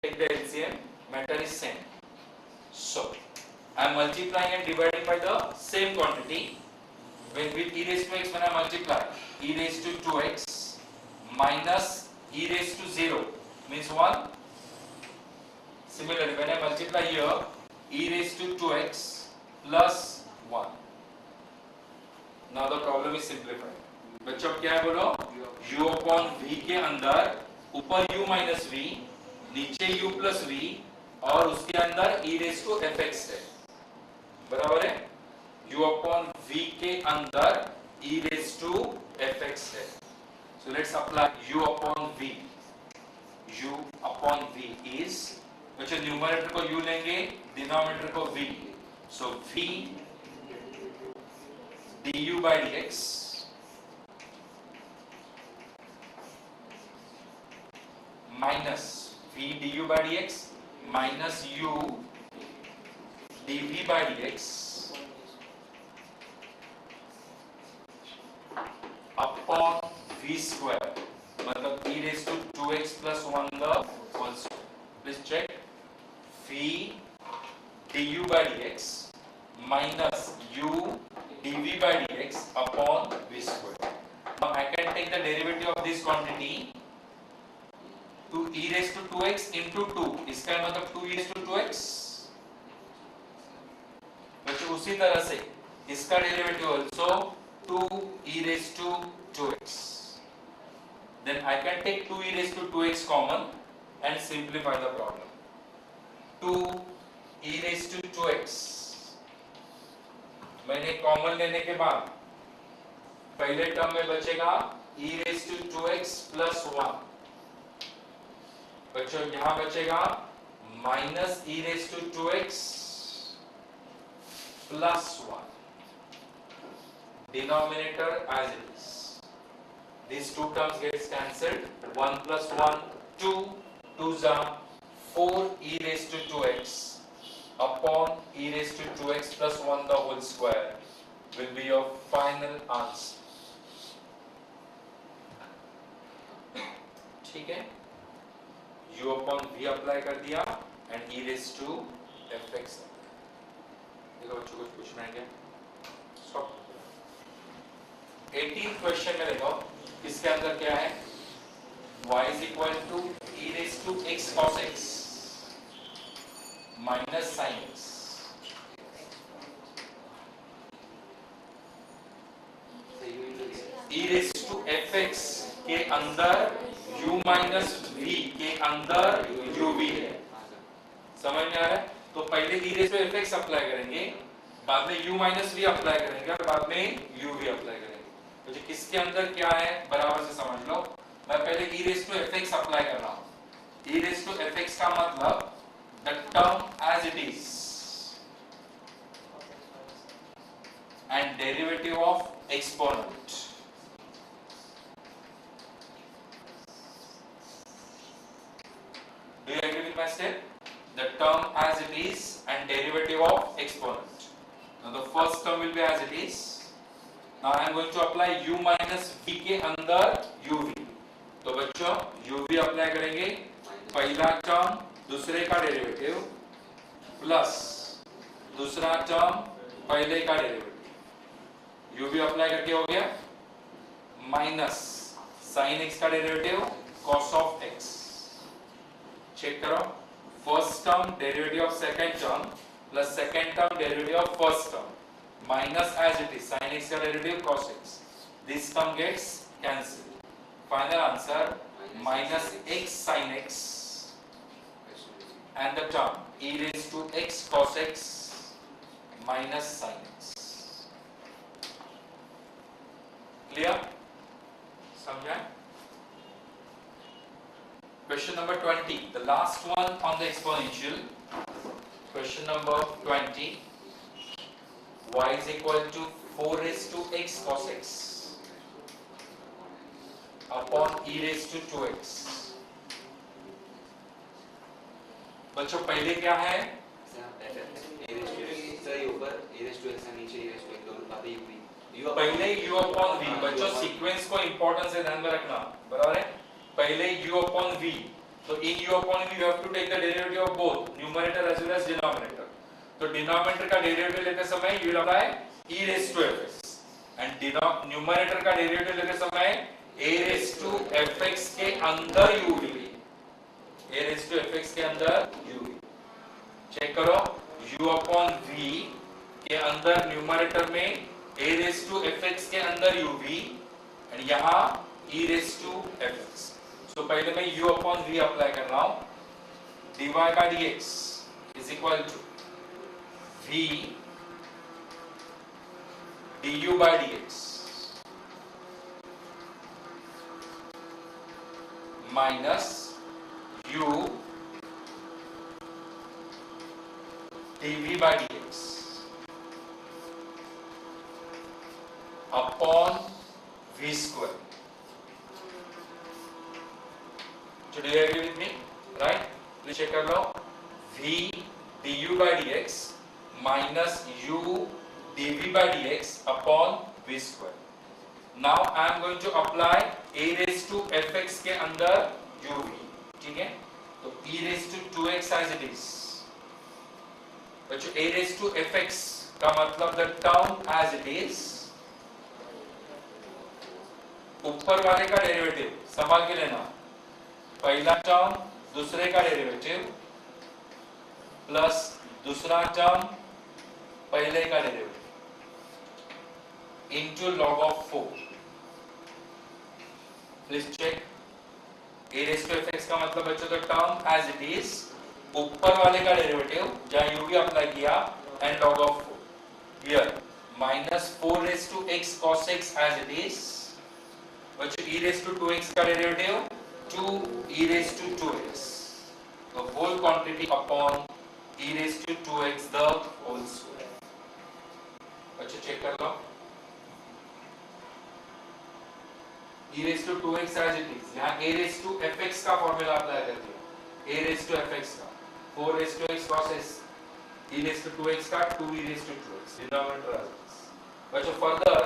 Take the LCM, matter is same. So I am multiplying and dividing by the same quantity. When with e raised to x, when I multiply e raised to 2x minus e raised to 0 means 1. Similarly, when I multiply here e raised to 2x plus 1. Now the problem is simplified. बच्चों क्या है बोलो? u upon v के अंदर ऊपर u minus v, नीचे u plus v और उसके अंदर e raised to fx है. बराबर है? u upon v के अंदर e raised to fx है. So let's apply u upon v. u upon v is, बच्चों न्यूमरेटर को u लेंगे, डिनोमिनेटर को v. So v du by dx minus v du by dx minus u dv by dx upon v square, मतलब e raised to 2x plus 1 the whole square. Please check. v du by dx minus u dv by dx upon v square. Now I can take the derivative of this quantity to e raised to 2x into 2. इसका मतलब 2 e raised to 2x. बच्चों उसी तरह से इसका derivative also 2 e raised to 2x. Then I can take 2 e raised to 2x common and simplify the problem. 2 e raised to 2x मैंने common लेने के बाद पहले टर्म में बचेगा e raised to 2x plus 1. बच्चों यहां बचेगा minus e raised to 2x plus 1. Denominator as it is. These two terms gets cancelled. 1 plus 1 2, 2s are 4 e raised to 2x upon e raised to 2x plus 1 the whole square will be your final answer. ठीक है, u upon v apply कर दिया and e raised to fx. देखो बच्चों कुछ पूछना है क्या? स्टॉप. 18th क्वेश्चन में देखो इसके अंदर क्या है? y is equal to e raised to x cos x minus sin x. e raised to fx के अंदर u minus v के अंदर uv है. समझ में आ रहा है? तो पहले e raised to fx apply करेंगे, बाद में u minus v अप्लाई करेंगे और बाद में uv अप्लाई करेंगे. तो जो किसके अंदर क्या है बराबर से समझ लो. मैं पहले e raised to fx apply कर रहा हूं. e raised to fx का मतलब the term as it is and derivative of exponent. Do you agree with my step? The term as it is and derivative of exponent. Now the first term will be as it is. Now I am going to apply u minus v के अंदर uv. तो बच्चों uv apply करेंगे, पहला term दूसरे का derivative plus दूसरा term पहले का डेरिवेटिव. uv अप्लाई करके हो गया माइनस sin x का derivative cos of x. Check करो. First term derivative of second term plus second term derivative of first term minus as it is sin x का derivative cos x. This term gets cancelled. Final answer minus x sin x and the term e raised to x cos x minus sin x. Clear? समझा? Question number 20, the last one on the exponential. Question number 20. Y is equal to 4 raised to x cos x upon e raised to 2x. बच्चों पहले क्या है? पहले u upon v. बच्चों sequence को importance से ध्यान में रखना. बराबर है? पहले u upon v तो in u upon v you have to take the derivative of both numerator as well as denominator. तो डिनोमिनेटर का डेरिवेटिव लेते समय you will apply e raised to fx and numerator का derivative लेते समय a raised to fx के अंदर uv, a raised to fx के अंदर uv. चेक करो u upon v के अंदर न्यूमरेटर में a raised to fx के अंदर uv और यहाँ e raised to fx. तो पहले मैं u upon v अप्लाई कर रहा हूं. dy का dx is equal to v du by dx minus u dv by dx upon v square. So do you agree with me? Right? Please check कर लो. V du by dx minus u dv by dx upon v square. Now I am going to apply a raised to fx के अंदर uv. ठीक है? तो e raised to 2x as it is. बच्चों a raised to fx का मतलब the term as it is. ऊपर वाले का डेरिवेटिव संभाल के लेना. पहला टर्म दूसरे का डेरिवेटिव प्लस दूसरा टर्म पहले का derivative into log of 4. Please check. a raised to fx का मतलब बच्चों तो टर्म एज इट इज, ऊपर वाले का डेरिवेटिव जहां u भी अप्लाई किया and log of 4. Here minus 4 raised to x cos x as it is. बच्चों e raised to 2x का derivative 2 e raised to 2x, the whole quantity upon e raised to 2x the whole square. अच्छा check कर लो. e raised to 2x as it is. यहाँ a raised to fx का formula apply कर दिया. a raised to fx का 4 raised to x cos x, e raised to 2x का 2 e raised to 2x denominator as it is. बच्चों further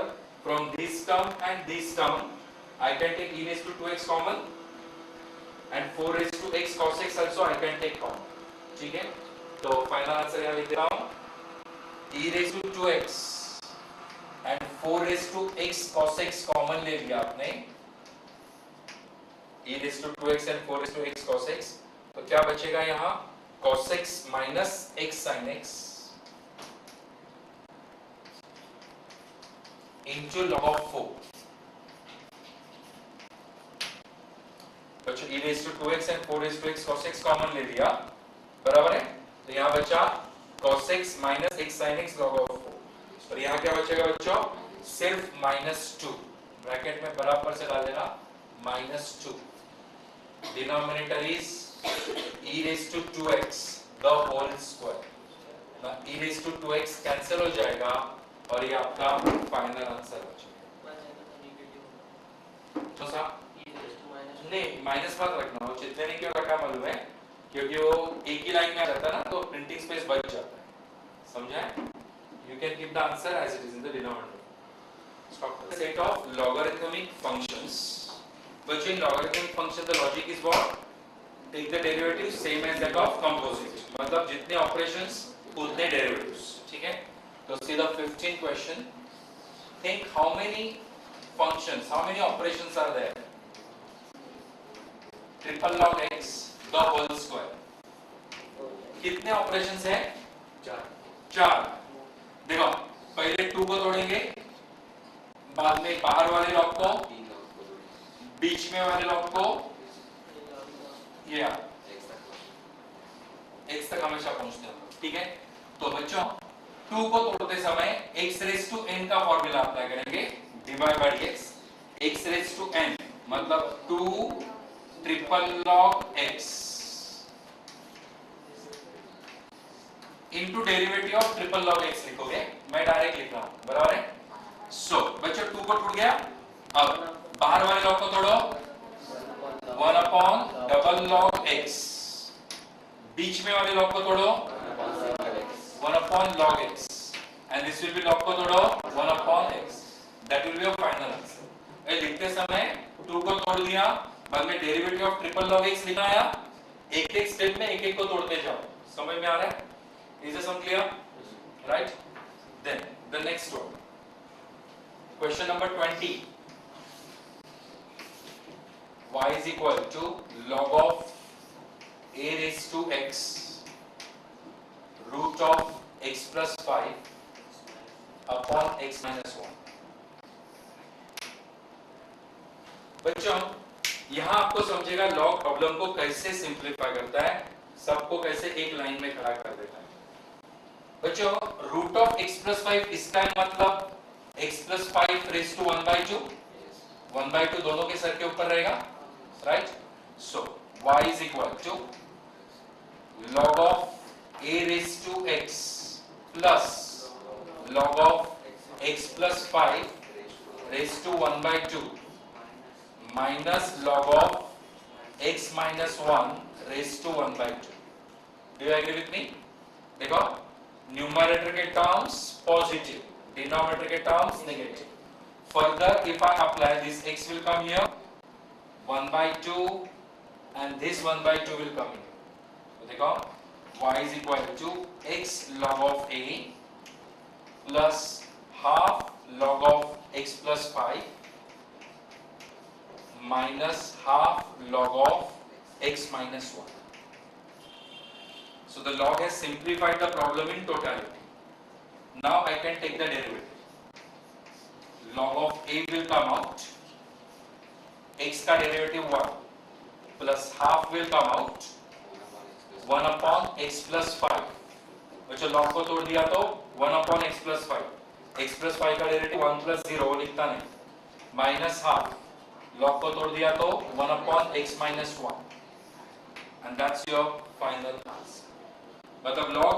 from this term and this term I can take e raised to 2x common and 4 raised to x cos x also I can take common. ठीक है? तो final answer यहाँ लिख देता हूँ. e raised to 2x and 4 raised to x cos x common ले लिया आपने. e raised to 2x and 4 raised to x cos x. तो क्या बचेगा यहाँ? cos x minus x sin x into log of 4. बच्चों e raised to 2x and 4 raised to x cos x common ले लिया, बराबर है. तो यहाँ बचा cos x minus x sin x log of 4. और यहाँ क्या बचेगा बच्चों? सिर्फ -2 ब्रैकेट में बराबर से डाल देना. -2 denominator is e raised to 2x the whole square. ना e raised to 2x cancel हो जाएगा और ये आपका फाइनल आंसर बचेगा. तो सा नहीं माइनस मत रखना. वो चित्ते नहीं क्यों रखा मालूम है? क्योंकि वो एक ही लाइन में आ जाता है ना, तो प्रिंटिंग स्पेस बच जाता है. समझा है? You can keep the answer as it is in the denominator. Stop. Set of logarithmic functions. But in logarithmic function the logic is what? Take the derivative same as that of composite. मतलब जितने operations उतने derivatives. ठीक है? तो see the 15th question. Think how many functions, how many operations are there? Triple log x the whole square. कितने operations हैं? 4. देखो पहले 2 को तोड़ेंगे, बाद में बाहर वाले लॉग को, बीच में वाले लॉग को, ये x तक हमेशा पहुंचते हैं. ठीक है? तो बच्चों 2 को तोड़ते समय x raised to n का फॉर्मूला अप्लाई करेंगे. Divide by dx x raised to n मतलब 2 triple log x into derivative of triple log x लिखोगे. मैं डायरेक्ट लिख रहा हूं, बराबर है. सो बच्चों 2 को टूट गया. अब बाहर वाले लॉग को तोड़ो. 1 अपॉन डबल लॉग x. बीच में वाले लॉग को तोड़ो. 1 upon log x and this will be log को तोड़ो 1 upon x. That will be your final answer. ये लिखते समय 2 को तोड़ दिया, बाद में derivative of triple log x लिखना आया, एक एक स्टेप में एक एक को तोड़ते जाओ, समझ में आ रहा है? Is it some clear? Right, then the next one, question number 20, y is equal to log of a raised to x root of x plus 5 upon x minus 1। बच्चों यहां आपको समझेगा लॉग प्रॉब्लम को कैसे सिंप्लीफाई करता है, सबको कैसे एक लाइन में खड़ा कर देता है। बच्चों रूट ऑफ x प्लस 5 इसका मतलब x प्लस 5 रेज टू 1/2, 1/2 दोनों के सर के ऊपर रहेगा, right? So y is equal to log of a raised to x plus log of x plus 5 raised to 1/2 minus log of x minus 1 raised to 1/2। Do you agree with me? देखो numerator के terms positive, denominator के terms negative. Further, if I apply this, x will come here 1/2 and this 1/2 will come here। तो देखो y is equal to x log of a plus half log of x plus 5 minus half log of x minus 1। So the log has simplified the problem in totality. Now I can take the derivative. Log of a will come out, x का derivative 1 plus half will come out 1 upon x plus 5। बच्चों log को तोड़ दिया तो 1 upon x plus 5, x plus 5 का derivative 1 plus 0 वो लिखता नहीं, minus half, log को तोड़ दिया तो 1 upon x minus 1, and that's your final answer। मतलब log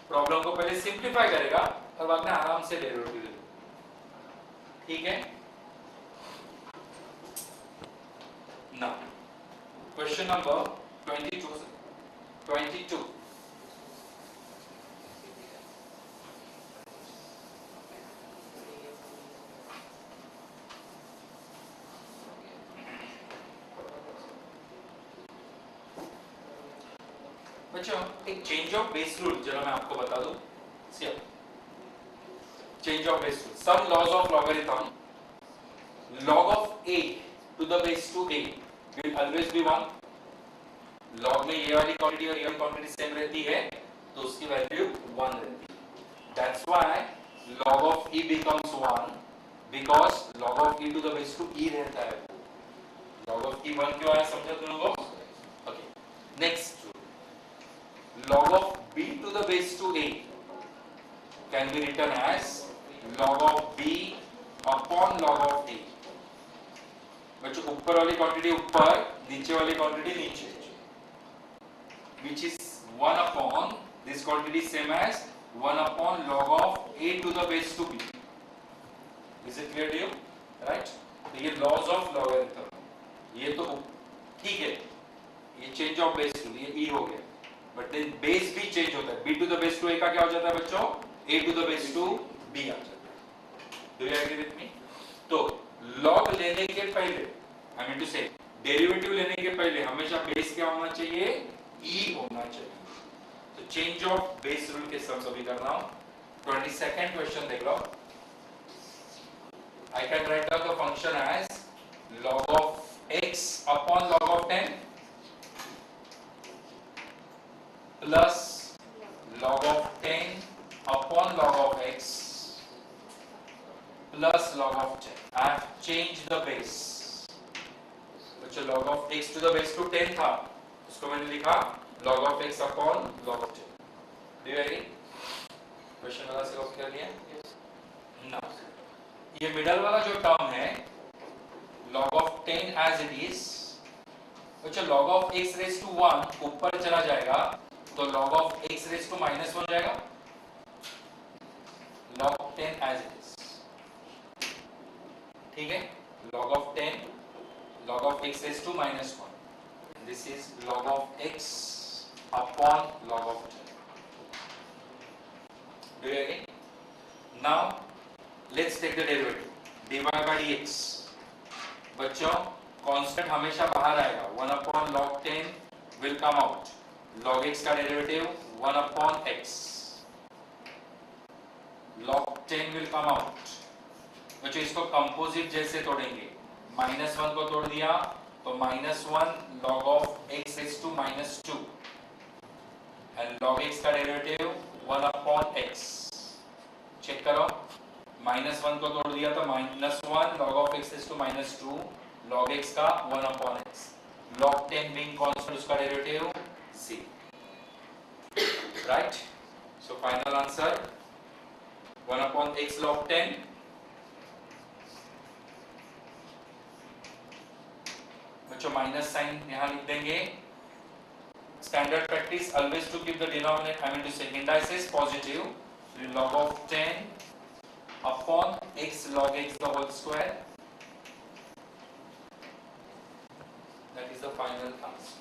प्रॉब्लम को पहले सिंप्लीफाई करेगा और बाद में आराम से डेरिवेटिव लेगा, ठीक है? Now question number 22। बच्चों एक चेंज ऑफ बेस रूल जरा मैं आपको बता दूं। Change of base rule, some laws of logarithm, log of a to the base 2a will always be 1। log में ये वाली क्वांटिटी और ये वाली क्वांटिटी सेम रहती है तो उसकी वैल्यू 1 रहती है। That's why log of e becomes 1 because log of e to the base 2e रहता है। log of e 1 क्यों आया समझा तुम लोगों? Okay, next log of b to the base 2a can be written as log of b upon log of a। बच्चों ऊपर वाली क्वांटिटी ऊपर, नीचे वाली क्वांटिटी नीचे, which is 1 upon this quantity same as 1 upon log of a to the base 2b। Is it clear to you? Right? तो ये laws of logarithm, ये तो ठीक है, ये change of base रूल, ये e हो गया, बट देन बेस भी चेंज होता है। b to the base 2a का क्या हो जाता है बच्चों? a to the base 2b आ जाता है। Do you agree with me? तो log लेने के पहले, I mean to say derivative लेने के पहले हमेशा बेस क्या होना चाहिए? e होना चाहिए। तो चेंज ऑफ बेस रूल के सम सभी कर रहा हूं। 22nd क्वेश्चन देख लो। I can write down the function as log of x upon log of 10 plus log of 10 upon log of x plus log of 10। I have changed the base। बच्चों log of x to the base to 10 था, उसको मैंने लिखा log of x upon log of 10। Do you agree? Question वाला से copy कर लिया? ना, ये मिडल वाला जो टर्म है log of 10 as it is, बच्चों log of x raised to 1 ऊपर चला जाएगा तो log of x raised to minus 1 जाएगा। log 10 as it is, ठीक है? log of 10 log of x raised to minus 1, and this is log of x upon log of 10। Do you agree? Now let's take the derivative dy by dx। बच्चों constant हमेशा बाहर आएगा, 1 upon log 10 will come out. Log x का derivative 1 upon x. Log 10 will come out. बच्चों इसको composite जैसे तोड़ेंगे. -1 को तोड़ दिया तो -1 log of x raised to -2 and log x का डेरिवेटिव 1 upon x. चेक करो. -1 को तोड़ दिया तो -1 log of x raised to -2 log x का 1 upon x. log 10 being constant उसका derivative c. Right? So final answer 1 upon x log 10. बच्चों minus sign यहाँ लिख देंगे. Standard practice always to keep the denominator, I mean to say indices positive. Log of 10 upon x log x the whole square. That is the final answer.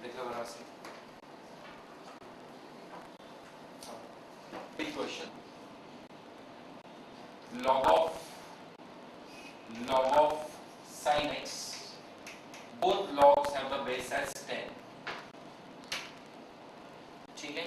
देख लो बराबर से. Big question. Log of sin x. Both logs have the base as 10. ठीक है.